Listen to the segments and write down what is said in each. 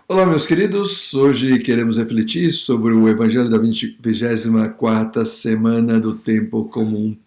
Olá, meus queridos. Hoje queremos refletir sobre o Evangelho da 24ª semana do Tempo Comum.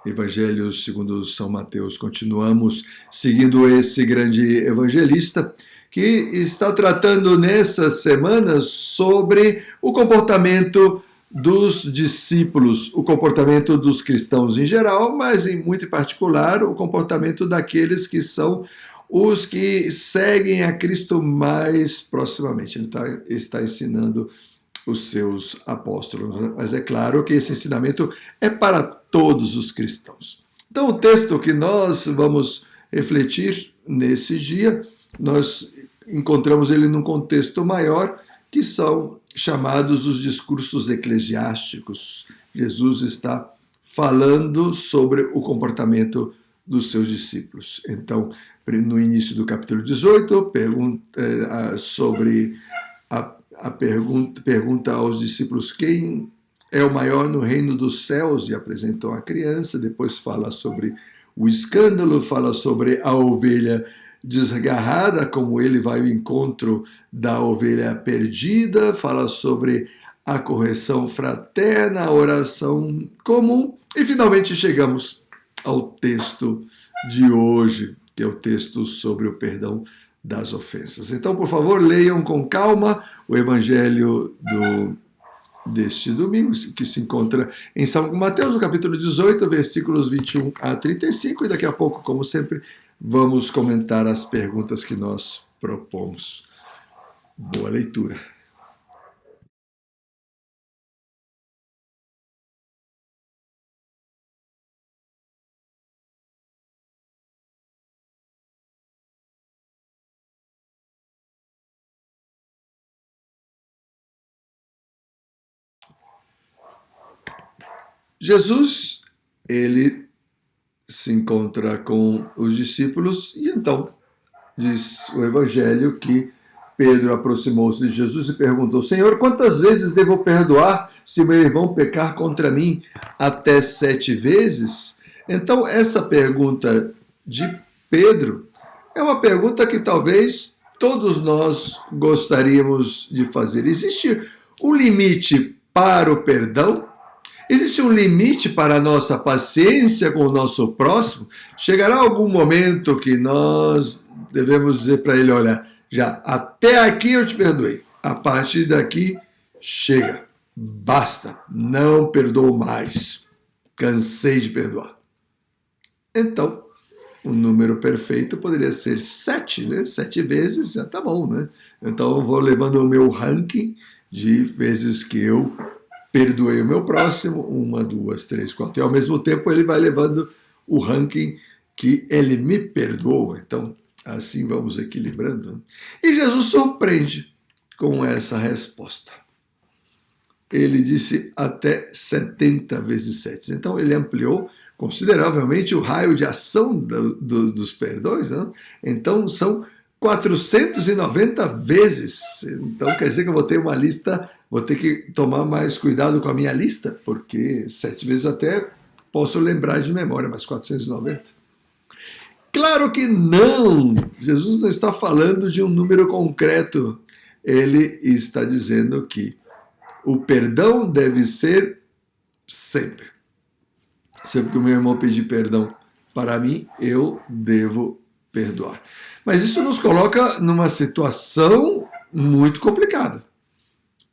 Evangelho segundo São Mateus. Continuamos seguindo esse grande evangelista que está tratando nessas semanas sobre o comportamento dos discípulos, o comportamento dos cristãos em geral, mas em muito particular o comportamento daqueles que são os que seguem a Cristo mais proximamente. Ele está ensinando os seus apóstolos, mas é claro que esse ensinamento é para todos os cristãos. Então, o texto que nós vamos refletir nesse dia, nós encontramos ele num contexto maior, que são chamados os discursos eclesiásticos. Jesus está falando sobre o comportamento dos seus discípulos. Então, no início do capítulo 18, pergunta aos discípulos quem é o maior no reino dos céus, e apresentam a criança. Depois fala sobre o escândalo, fala sobre a ovelha desgarrada, como ele vai ao encontro da ovelha perdida, fala sobre a correção fraterna, a oração comum, e finalmente chegamos ao texto de hoje, que é o texto sobre o perdão das ofensas. Então, por favor, leiam com calma o Evangelho deste domingo, que se encontra em São Mateus, no capítulo 18, versículos 21 a 35, e daqui a pouco, como sempre, vamos comentar as perguntas que nós propomos. Boa leitura. Jesus, ele se encontra com os discípulos e então diz o Evangelho que Pedro aproximou-se de Jesus e perguntou: Senhor, quantas vezes devo perdoar se meu irmão pecar contra mim? Até 7 vezes? Então, essa pergunta de Pedro é uma pergunta que talvez todos nós gostaríamos de fazer. Existe um limite para o perdão? Existe um limite para a nossa paciência com o nosso próximo? Chegará algum momento que nós devemos dizer para ele: olha, já até aqui eu te perdoei, a partir daqui chega, basta, não perdoo mais, cansei de perdoar. Então, o número perfeito poderia ser 7, né? 7 vezes já tá bom, né? Então eu vou levando o meu ranking de vezes que eu perdoei o meu próximo, 1, 2, 3, 4. E ao mesmo tempo ele vai levando o ranking que ele me perdoou. Então, assim vamos equilibrando. E Jesus surpreende com essa resposta. Ele disse até 70 vezes 7. Então, ele ampliou consideravelmente o raio de ação dos perdões. Né? Então, são 490 vezes. Então, quer dizer que eu vou ter uma lista, vou ter que tomar mais cuidado com a minha lista, porque 7 vezes até posso lembrar de memória, mas 490? Claro que não! Jesus não está falando de um número concreto. Ele está dizendo que o perdão deve ser sempre. Sempre que o meu irmão pedir perdão para mim, eu devo perdoar. Mas isso nos coloca numa situação muito complicada.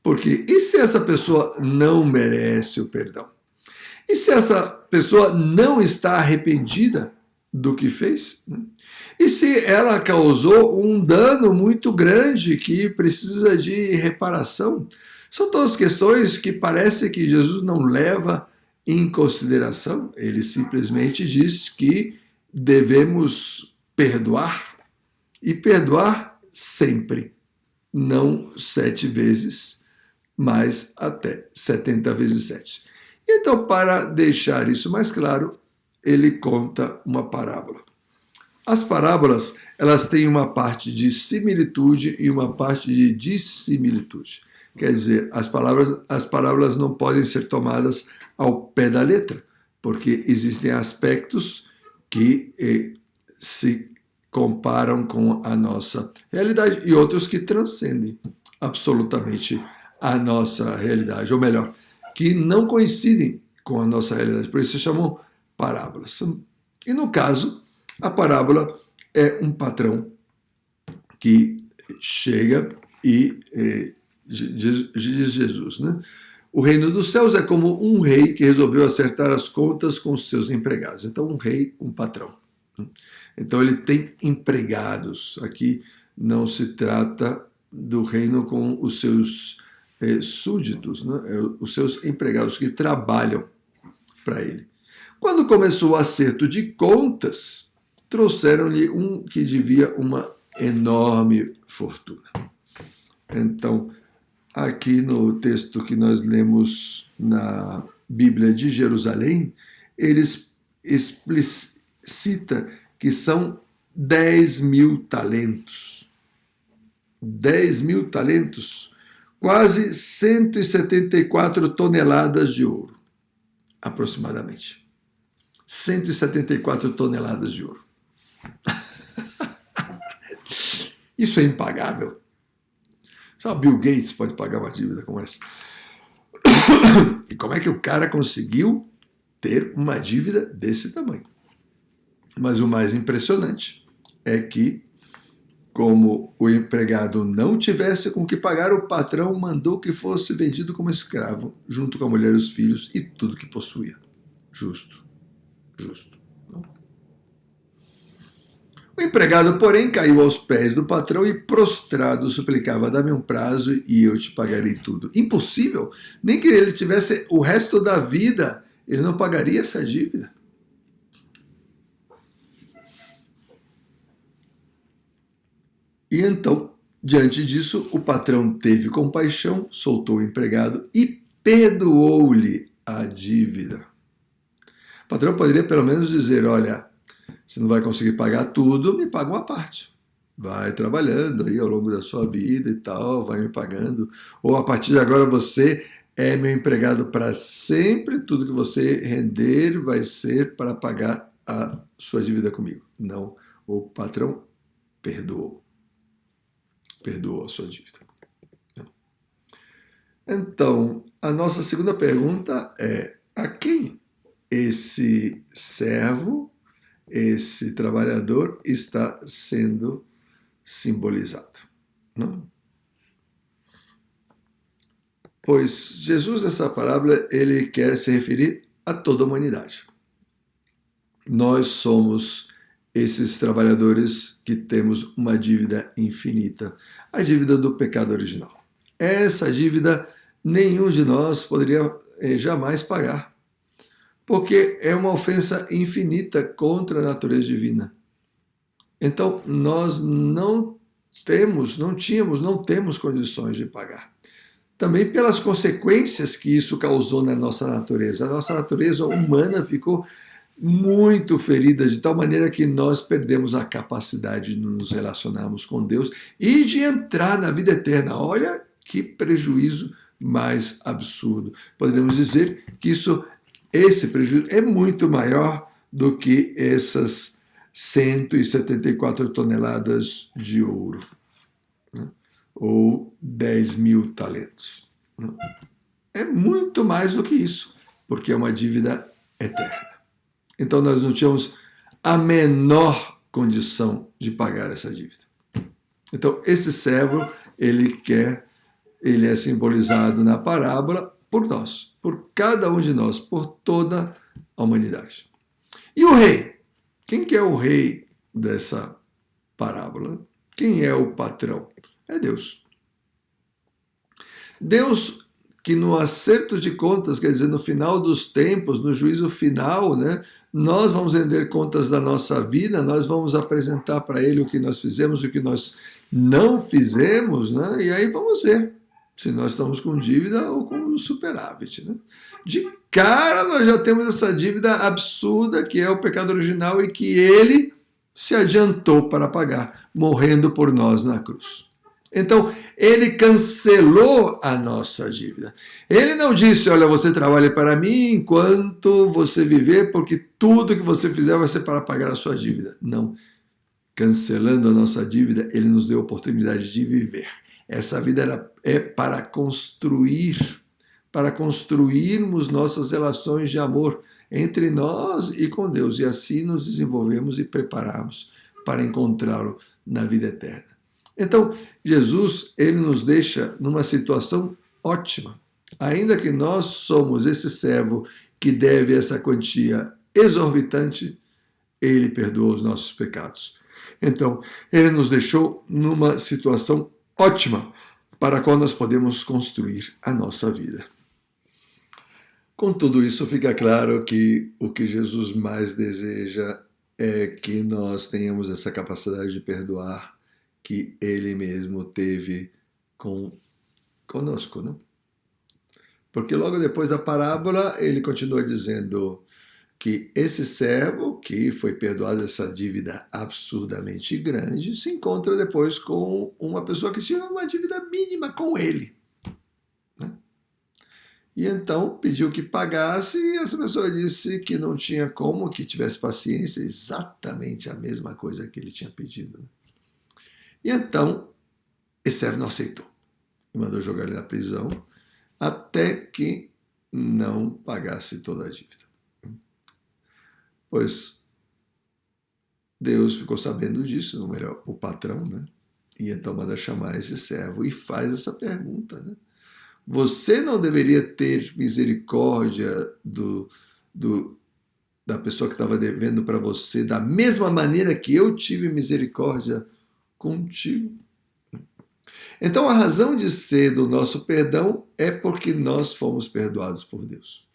Porque e se essa pessoa não merece o perdão? E se essa pessoa não está arrependida do que fez? E se ela causou um dano muito grande que precisa de reparação? São todas questões que parece que Jesus não leva em consideração. Ele simplesmente diz que devemos perdoar, e perdoar sempre, não 7 vezes, mas até 70 vezes 7. Então, para deixar isso mais claro, ele conta uma parábola. As parábolas, elas têm uma parte de similitude e uma parte de dissimilitude. Quer dizer, as parábolas não podem ser tomadas ao pé da letra, porque existem aspectos que se comparam com a nossa realidade e outros que transcendem absolutamente a nossa realidade, ou melhor, que não coincidem com a nossa realidade, por isso se chamam parábolas. E no caso, a parábola é um patrão que chega e diz Jesus, né? O reino dos céus é como um rei que resolveu acertar as contas com os seus empregados. Então, um rei, um patrão. Então, ele tem empregados. Aqui não se trata do reino com os seus súditos, né? Os seus empregados que trabalham para ele. Quando começou o acerto de contas, trouxeram-lhe um que devia uma enorme fortuna. Então, aqui no texto que nós lemos na Bíblia de Jerusalém, eles explicita que são 10.000 talentos. 10.000 talentos, quase 174 toneladas de ouro, aproximadamente. 174 toneladas de ouro. Isso é impagável. Só Bill Gates pode pagar uma dívida como essa. E como é que o cara conseguiu ter uma dívida desse tamanho? Mas o mais impressionante é que, como o empregado não tivesse com que pagar, o patrão mandou que fosse vendido como escravo, junto com a mulher, os filhos e tudo que possuía. Justo. Justo. O empregado, porém, caiu aos pés do patrão e, prostrado, suplicava: dá-me um prazo e eu te pagarei tudo. Impossível! Nem que ele tivesse o resto da vida, ele não pagaria essa dívida. E então, diante disso, o patrão teve compaixão, soltou o empregado e perdoou-lhe a dívida. O patrão poderia pelo menos dizer: olha, você não vai conseguir pagar tudo, me paga uma parte. Vai trabalhando aí ao longo da sua vida e tal, vai me pagando. Ou a partir de agora você é meu empregado para sempre, tudo que você render vai ser para pagar a sua dívida comigo. Não, o patrão perdoou. Perdoou a sua dívida. Então, a nossa segunda pergunta é: a quem esse servo, esse trabalhador está sendo simbolizado? Não? Pois Jesus, nessa parábola, ele quer se referir a toda a humanidade. Nós somos esses trabalhadores que temos uma dívida infinita, a dívida do pecado original. Essa dívida nenhum de nós poderia jamais pagar, porque é uma ofensa infinita contra a natureza divina. Então, nós não temos condições de pagar. Também pelas consequências que isso causou na nossa natureza. A nossa natureza humana ficou muito ferida, de tal maneira que nós perdemos a capacidade de nos relacionarmos com Deus e de entrar na vida eterna. Olha que prejuízo mais absurdo. Poderíamos dizer que esse prejuízo é muito maior do que essas 174 toneladas de ouro, né? Ou 10.000 talentos. É muito mais do que isso, porque é uma dívida eterna. Então nós não tínhamos a menor condição de pagar essa dívida. Então esse servo, ele é simbolizado na parábola por nós, por cada um de nós, por toda a humanidade. E o rei? Quem que é o rei dessa parábola? Quem é o patrão? É Deus. Deus que no acerto de contas, quer dizer, no final dos tempos, no juízo final, né, nós vamos render contas da nossa vida, nós vamos apresentar para Ele o que nós fizemos e o que nós não fizemos, né, e aí vamos ver se nós estamos com dívida ou com superávit. Né? De cara, nós já temos essa dívida absurda, que é o pecado original e que Ele se adiantou para pagar, morrendo por nós na cruz. Então, ele cancelou a nossa dívida. Ele não disse: olha, você trabalha para mim enquanto você viver, porque tudo que você fizer vai ser para pagar a sua dívida. Não. cancelando a nossa dívida, ele nos deu a oportunidade de viver. Essa vida é para construirmos nossas relações de amor entre nós e com Deus, e assim nos desenvolvemos e prepararmos para encontrá-lo na vida eterna. Então, Jesus, ele nos deixa numa situação ótima. Ainda que nós somos esse servo que deve essa quantia exorbitante, ele perdoa os nossos pecados. Então, ele nos deixou numa situação ótima para a qual nós podemos construir a nossa vida. Com tudo isso, fica claro que o que Jesus mais deseja é que nós tenhamos essa capacidade de perdoar que ele mesmo teve conosco, né? Porque logo depois da parábola, ele continua dizendo que esse servo, que foi perdoado essa dívida absurdamente grande, se encontra depois com uma pessoa que tinha uma dívida mínima com ele. Né? E então pediu que pagasse, e essa pessoa disse que não tinha como, que tivesse paciência, exatamente a mesma coisa que ele tinha pedido. Né? E então, esse servo não aceitou. E mandou jogar ele na prisão até que não pagasse toda a dívida. Pois Deus ficou sabendo disso, ou melhor, o patrão, né? E então manda chamar esse servo e faz essa pergunta, né? Você não deveria ter misericórdia da pessoa que estava devendo para você da mesma maneira que eu tive misericórdia contigo? Então, a razão de ser do nosso perdão é porque nós fomos perdoados por Deus.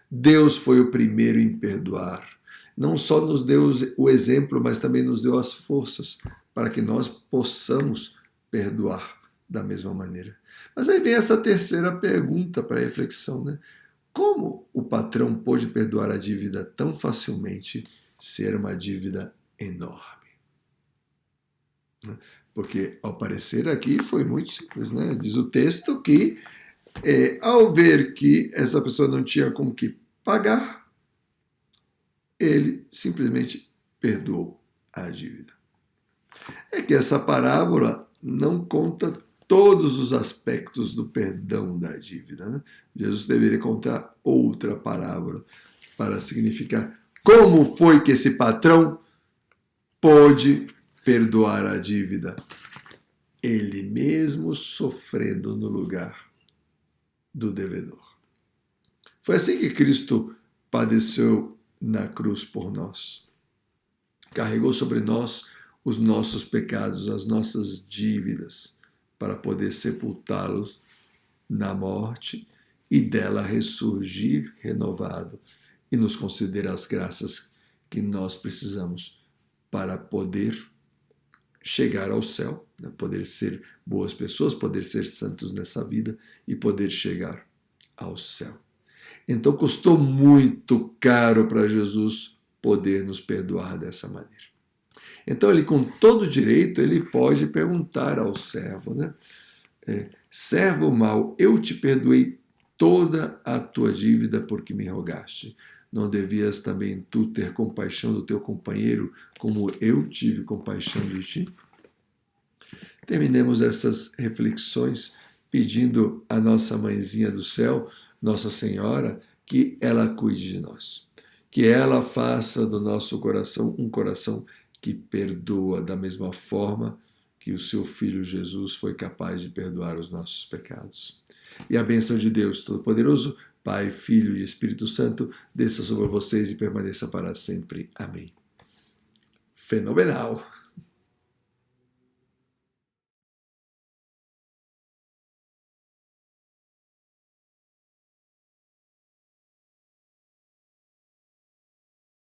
Deus foi o primeiro em perdoar. Não só nos deu o exemplo, mas também nos deu as forças para que nós possamos perdoar da mesma maneira. Mas aí vem essa terceira pergunta para reflexão, né? Como o patrão pôde perdoar a dívida tão facilmente, ser uma dívida enorme? Porque, ao parecer, aqui foi muito simples, né? Diz o texto que, ao ver que essa pessoa não tinha como que pagar, ele simplesmente perdoou a dívida. É que essa parábola não conta todos os aspectos do perdão da dívida. Né? Jesus deveria contar outra parábola para significar como foi que esse patrão pôde perdoar a dívida, ele mesmo sofrendo no lugar do devedor. Foi assim que Cristo padeceu na cruz por nós. Carregou sobre nós os nossos pecados, as nossas dívidas, para poder sepultá-los na morte e dela ressurgir renovado e nos conceder as graças que nós precisamos para poder chegar ao céu, né? Poder ser boas pessoas, poder ser santos nessa vida e poder chegar ao céu. Então custou muito caro para Jesus poder nos perdoar dessa maneira. Então ele, com todo direito, ele pode perguntar ao servo, né? Servo mau, eu te perdoei toda a tua dívida porque me rogaste. Não devias também tu ter compaixão do teu companheiro, como eu tive compaixão de ti? Terminemos essas reflexões pedindo à nossa mãezinha do céu, Nossa Senhora, que ela cuide de nós. Que ela faça do nosso coração um coração que perdoa da mesma forma que o seu Filho Jesus foi capaz de perdoar os nossos pecados. E a bênção de Deus Todo-Poderoso, Pai, Filho e Espírito Santo, desça sobre vocês e permaneça para sempre. Amém. Fenomenal!